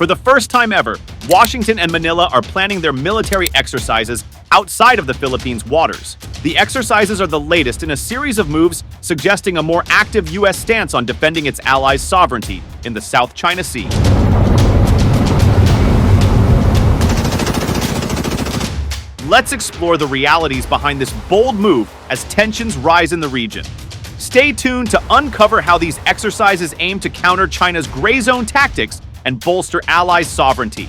For the first time ever, Washington and Manila are planning their military exercises outside of the Philippines' waters. The exercises are the latest in a series of moves suggesting a more active U.S. stance on defending its allies' sovereignty in the South China Sea. Let's explore the realities behind this bold move as tensions rise in the region. Stay tuned to uncover how these exercises aim to counter China's gray zone tactics and bolster allies' sovereignty.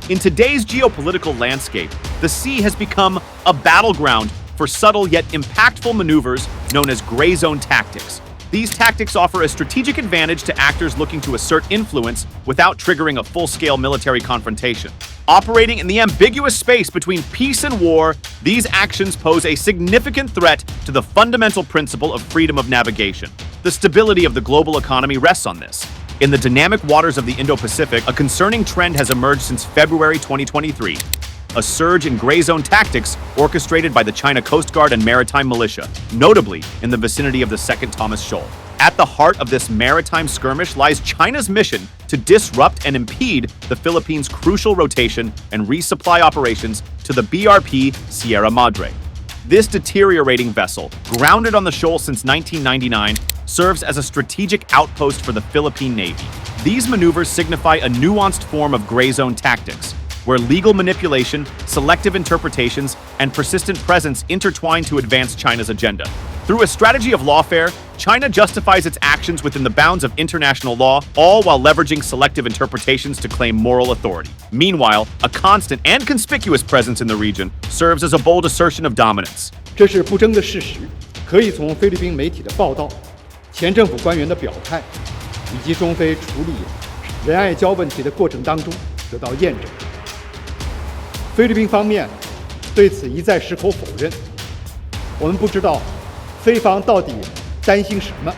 In today's geopolitical landscape, the sea has become a battleground for subtle yet impactful maneuvers known as gray zone tactics. These tactics offer a strategic advantage to actors looking to assert influence without triggering a full-scale military confrontation. Operating in the ambiguous space between peace and war, these actions pose a significant threat to the fundamental principle of freedom of navigation. The stability of the global economy rests on this. In the dynamic waters of the Indo-Pacific, a concerning trend has emerged since February 2023. A surge in gray zone tactics orchestrated by the China Coast Guard and maritime militia, notably in the vicinity of the Second Thomas Shoal. At the heart of this maritime skirmish lies China's mission to disrupt and impede the Philippines' crucial rotation and resupply operations to the BRP Sierra Madre. This deteriorating vessel, grounded on the shoal since 1999, serves as a strategic outpost for the Philippine Navy. These maneuvers signify a nuanced form of gray zone tactics, where legal manipulation, selective interpretations, and persistent presence intertwine to advance China's agenda. Through a strategy of lawfare, China justifies its actions within the bounds of international law, all while leveraging selective interpretations to claim moral authority. Meanwhile, a constant and conspicuous presence in the region serves as a bold assertion of dominance. 这是不争的事实，可以从菲律宾媒体的报道、前政府官员的表态，以及中非处理仁爱礁问题的过程当中得到验证。菲律宾方面对此一再矢口否认，我们不知道菲方到底担心什么，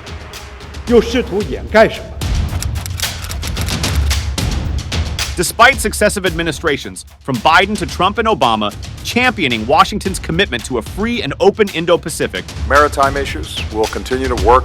又试图掩盖什么。Despite successive administrations, from Biden to Trump and Obama, championing Washington's commitment to a free and open Indo-Pacific, maritime issues will continue to work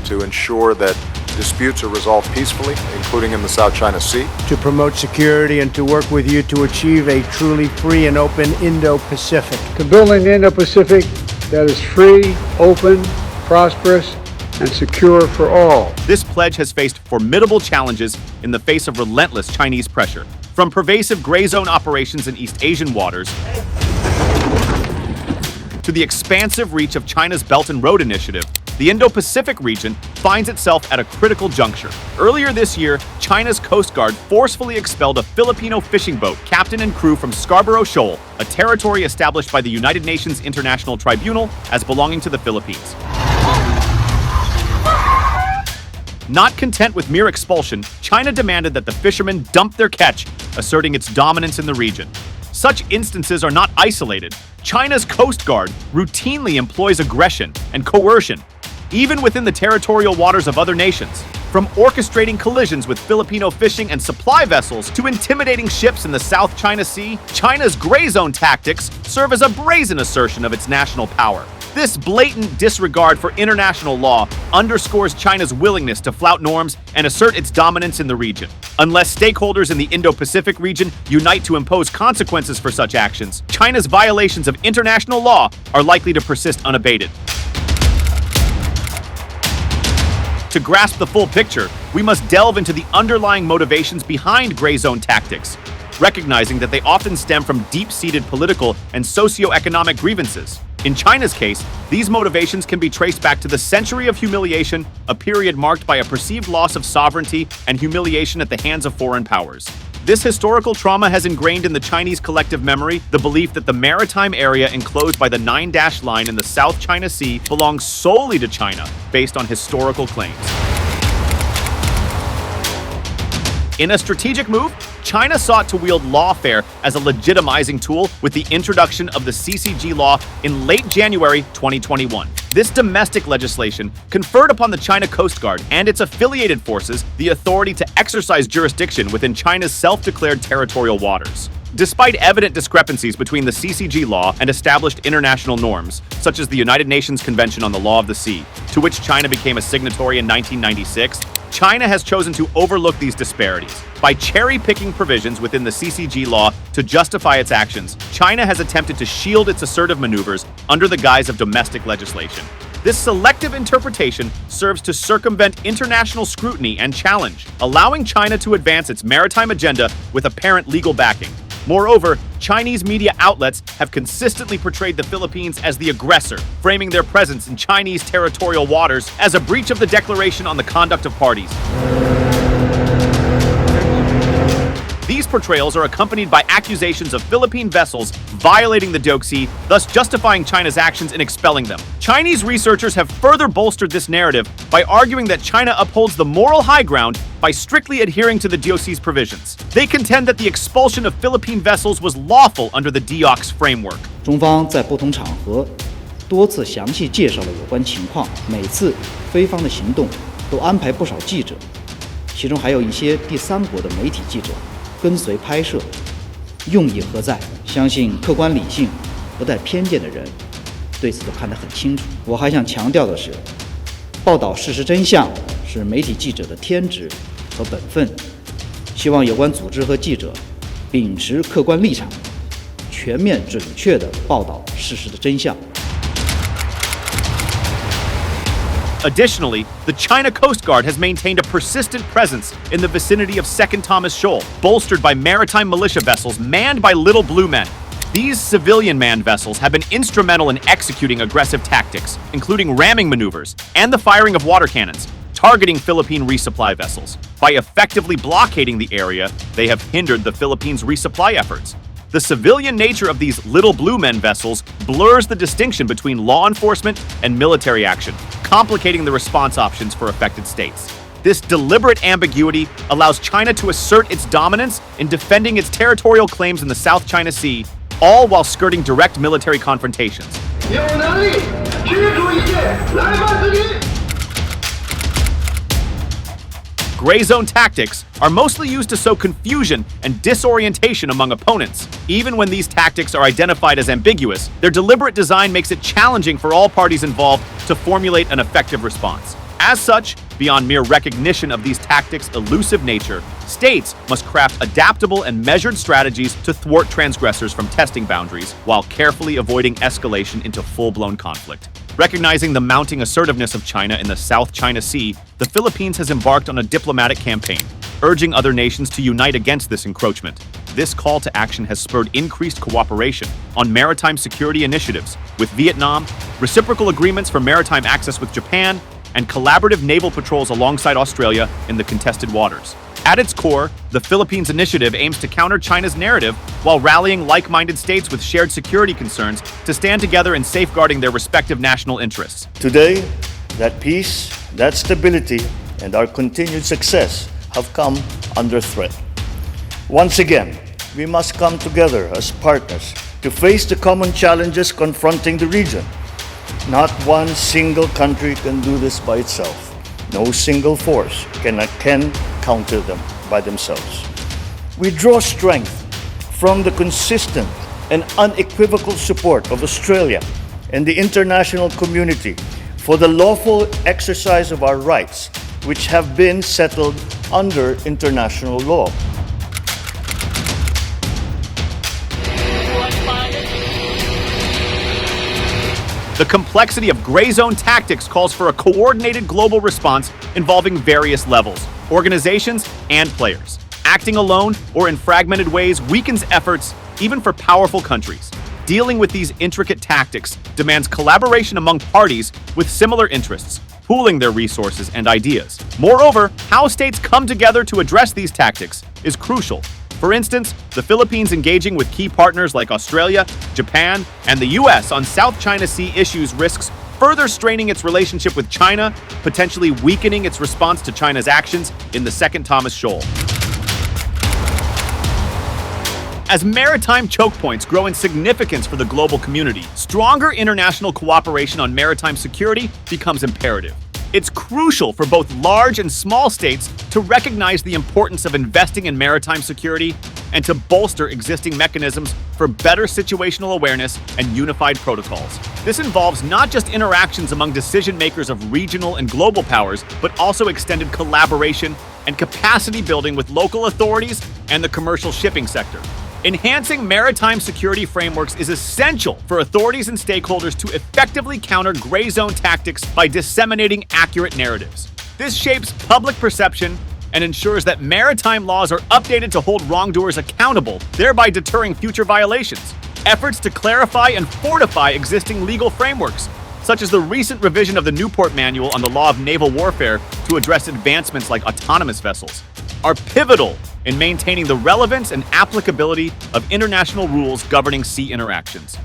to ensure that disputes are resolved peacefully, including in the South China Sea. To promote security and to work with you to achieve a truly free and open Indo-Pacific. To build an Indo-Pacific that is free, open, prosperous, and secure for all. This pledge has faced formidable challenges in the face of relentless Chinese pressure. From pervasive gray zone operations in East Asian waters to the expansive reach of China's Belt and Road Initiative, the Indo-Pacific region finds itself at a critical juncture. Earlier this year, China's Coast Guard forcefully expelled a Filipino fishing boat, captain and crew from Scarborough Shoal, a territory established by the United Nations International Tribunal as belonging to the Philippines. Not content with mere expulsion, China demanded that the fishermen dump their catch, asserting its dominance in the region. Such instances are not isolated. China's Coast Guard routinely employs aggression and coercion, even within the territorial waters of other nations. From orchestrating collisions with Filipino fishing and supply vessels to intimidating ships in the South China Sea, China's gray zone tactics serve as a brazen assertion of its national power. This blatant disregard for international law underscores China's willingness to flout norms and assert its dominance in the region. Unless stakeholders in the Indo-Pacific region unite to impose consequences for such actions, China's violations of international law are likely to persist unabated. To grasp the full picture, we must delve into the underlying motivations behind gray zone tactics, recognizing that they often stem from deep-seated political and socio-economic grievances. In China's case, these motivations can be traced back to the century of humiliation, a period marked by a perceived loss of sovereignty and humiliation at the hands of foreign powers. This historical trauma has ingrained in the Chinese collective memory the belief that the maritime area enclosed by the Nine-Dash Line in the South China Sea belongs solely to China, based on historical claims. In a strategic move, China sought to wield lawfare as a legitimizing tool with the introduction of the CCG law in late January 2021. This domestic legislation conferred upon the China Coast Guard and its affiliated forces the authority to exercise jurisdiction within China's self-declared territorial waters. Despite evident discrepancies between the CCG law and established international norms, such as the United Nations Convention on the Law of the Sea, to which China became a signatory in 1996, China has chosen to overlook these disparities. By cherry-picking provisions within the CCG law to justify its actions, China has attempted to shield its assertive maneuvers under the guise of domestic legislation. This selective interpretation serves to circumvent international scrutiny and challenge, allowing China to advance its maritime agenda with apparent legal backing. Moreover, Chinese media outlets have consistently portrayed the Philippines as the aggressor, framing their presence in Chinese territorial waters as a breach of the Declaration on the Conduct of Parties. These portrayals are accompanied by accusations of Philippine vessels violating the Sea, thus justifying China's actions in expelling them. Chinese researchers have further bolstered this narrative by arguing that China upholds the moral high ground by strictly adhering to the Sea's provisions. They contend that the expulsion of Philippine vessels was lawful under the DOC's framework. 中方在不同场合多次详细介绍了有关情况，每次菲方的行动都安排不少记者，其中还有一些第三国的媒体记者跟随拍摄，用意何在？相信客观理性、不带偏见的人对此都看得很清楚。我还想强调的是，报道事实真相是媒体记者的天职和本分，希望有关组织和记者秉持客观立场，全面准确地报道事实的真相。Additionally, the China Coast Guard has maintained a persistent presence in the vicinity of Second Thomas Shoal, bolstered by maritime militia vessels manned by Little Blue Men. These civilian-manned vessels have been instrumental in executing aggressive tactics, including ramming maneuvers and the firing of water cannons, targeting Philippine resupply vessels. By effectively blockading the area, they have hindered the Philippines' resupply efforts. The civilian nature of these Little Blue Men vessels blurs the distinction between law enforcement and military action, complicating the response options for affected states. This deliberate ambiguity allows China to assert its dominance in defending its territorial claims in the South China Sea, all while skirting direct military confrontations. Gray zone tactics are mostly used to sow confusion and disorientation among opponents. Even when these tactics are identified as ambiguous, their deliberate design makes it challenging for all parties involved to formulate an effective response. As such, beyond mere recognition of these tactics' elusive nature, states must craft adaptable and measured strategies to thwart transgressors from testing boundaries while carefully avoiding escalation into full-blown conflict. Recognizing the mounting assertiveness of China in the South China Sea, the Philippines has embarked on a diplomatic campaign, urging other nations to unite against this encroachment. This call to action has spurred increased cooperation on maritime security initiatives with Vietnam, reciprocal agreements for maritime access with Japan, and collaborative naval patrols alongside Australia in the contested waters. At its core, the Philippines Initiative aims to counter China's narrative while rallying like-minded states with shared security concerns to stand together in safeguarding their respective national interests. Today, that peace, that stability, and our continued success have come under threat. Once again, we must come together as partners to face the common challenges confronting the region. Not one single country can do this by itself. No single force can counter them by themselves. We draw strength from the consistent and unequivocal support of Australia and the international community for the lawful exercise of our rights, which have been settled under international law. The complexity of gray zone tactics calls for a coordinated global response involving various levels, organizations, and players. Acting alone or in fragmented ways weakens efforts even for powerful countries. Dealing with these intricate tactics demands collaboration among parties with similar interests, pooling their resources and ideas. Moreover, how states come together to address these tactics is crucial. For instance, the Philippines engaging with key partners like Australia, Japan, and the US on South China Sea issues risks further straining its relationship with China, potentially weakening its response to China's actions in the Second Thomas Shoal. As maritime choke points grow in significance for the global community, stronger international cooperation on maritime security becomes imperative. It's crucial for both large and small states to recognize the importance of investing in maritime security and to bolster existing mechanisms for better situational awareness and unified protocols. This involves not just interactions among decision makers of regional and global powers, but also extended collaboration and capacity building with local authorities and the commercial shipping sector. Enhancing maritime security frameworks is essential for authorities and stakeholders to effectively counter gray zone tactics by disseminating accurate narratives. This shapes public perception and ensures that maritime laws are updated to hold wrongdoers accountable, thereby deterring future violations. Efforts to clarify and fortify existing legal frameworks, such as the recent revision of the Newport Manual on the Law of Naval Warfare to address advancements like autonomous vessels, are pivotal in maintaining the relevance and applicability of international rules governing sea interactions.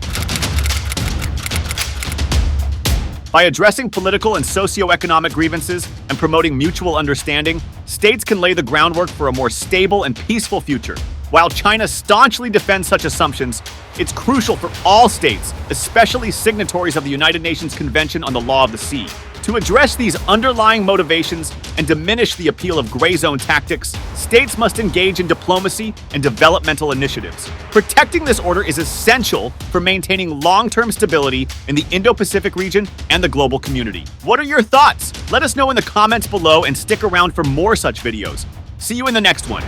By addressing political and socio-economic grievances and promoting mutual understanding, states can lay the groundwork for a more stable and peaceful future. While China staunchly defends such assumptions, it's crucial for all states, especially signatories of the United Nations Convention on the Law of the Sea, to address these underlying motivations and diminish the appeal of gray zone tactics. States must engage in diplomacy and developmental initiatives. Protecting this order is essential for maintaining long-term stability in the Indo-Pacific region and the global community. What are your thoughts? Let us know in the comments below and stick around for more such videos. See you in the next one.